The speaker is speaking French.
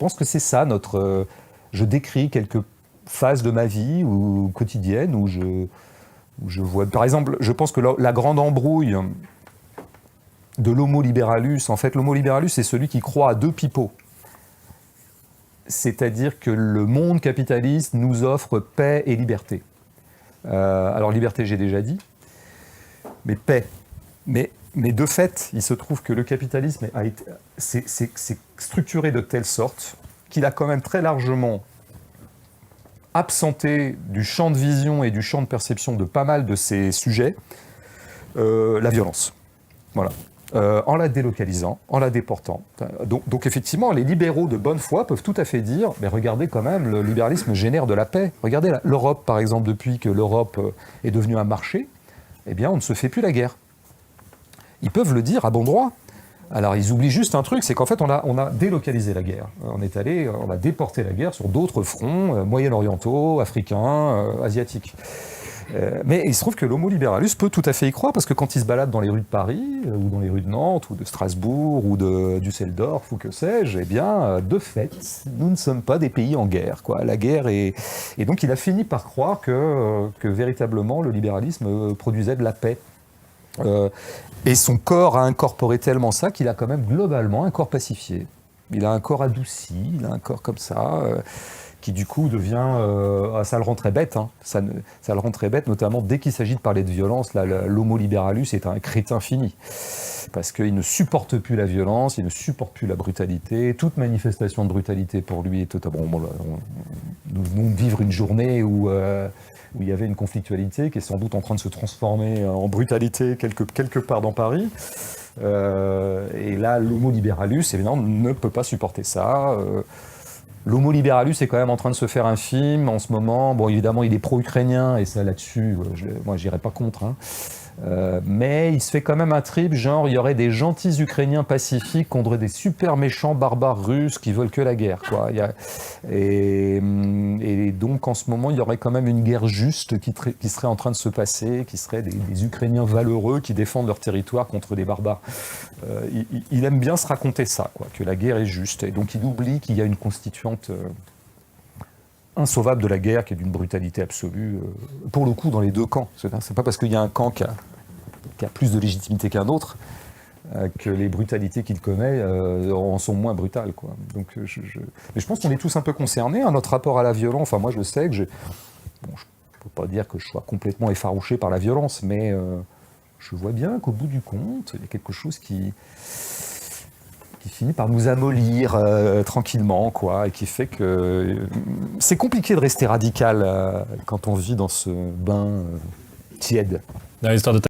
pense que c'est ça notre... je décris quelques phases de ma vie ou quotidienne où je vois... Par exemple, je pense que la grande embrouille de l'homo libéralus, en fait, l'homo libéralus, c'est celui qui croit à deux pipeaux. C'est-à-dire que le monde capitaliste nous offre paix et liberté. Alors liberté, j'ai déjà dit, mais paix. Mais de fait, il se trouve que le capitalisme s'est structuré de telle sorte qu'il a quand même très largement absenté du champ de vision et du champ de perception de pas mal de ces sujets la violence. Voilà. En la délocalisant, en la déportant. Donc effectivement, les libéraux de bonne foi peuvent tout à fait dire mais regardez quand même, le libéralisme génère de la paix. Regardez l'Europe, par exemple, depuis que l'Europe est devenue un marché, eh bien, on ne se fait plus la guerre. Ils peuvent le dire à bon droit. Alors, ils oublient juste un truc, c'est qu'en fait, on a délocalisé la guerre. On a déporté la guerre sur d'autres fronts, moyen-orientaux, africains, asiatiques. Mais il se trouve que l'homo libéralus peut tout à fait y croire, parce que quand il se balade dans les rues de Paris, ou dans les rues de Nantes, ou de Strasbourg, ou de Düsseldorf, ou que sais-je, eh bien, de fait, nous ne sommes pas des pays en guerre, quoi. La guerre est... Et donc, il a fini par croire que véritablement, le libéralisme produisait de la paix. Et son corps a incorporé tellement ça qu'il a quand même globalement un corps pacifié. Il a un corps adouci, il a un corps comme ça... qui du coup devient... ça le rend très bête, hein. Ça le rend très bête, notamment dès qu'il s'agit de parler de violence. L'homo libéralus est un crétin fini. Parce qu'il ne supporte plus la violence, il ne supporte plus la brutalité. Toute manifestation de brutalité pour lui est totalement... nous venons de vivre une journée où il y avait une conflictualité qui est sans doute en train de se transformer en brutalité quelque part dans Paris. Et là, l'homo libéralus, évidemment, ne peut pas supporter ça. L'homo libéralus est quand même en train de se faire un film en ce moment. Bon, évidemment, il est pro-ukrainien, et ça, là-dessus, moi, j'irai pas contre. Hein. Mais il se fait quand même un trip, genre, il y aurait des gentils Ukrainiens pacifiques contre des super méchants barbares russes qui veulent que la guerre, quoi. Et donc, en ce moment, il y aurait quand même une guerre juste qui serait en train de se passer, qui serait des Ukrainiens valeureux qui défendent leur territoire contre des barbares. Il aime bien se raconter ça, quoi, que la guerre est juste. Et donc, il oublie qu'il y a une constituante... insauvable de la guerre, qui est d'une brutalité absolue, pour le coup, dans les deux camps. C'est pas parce qu'il y a un camp qui a plus de légitimité qu'un autre que les brutalités qu'il commet en sont moins brutales, quoi. Donc, mais je pense qu'on est tous un peu concernés, hein, notre rapport à la violence. Enfin, moi, je sais que je peux pas dire que je sois complètement effarouché par la violence, mais je vois bien qu'au bout du compte, il y a quelque chose qui finit par nous amollir tranquillement, quoi, et qui fait que c'est compliqué de rester radical quand on vit dans ce bain tiède. Dans l'histoire de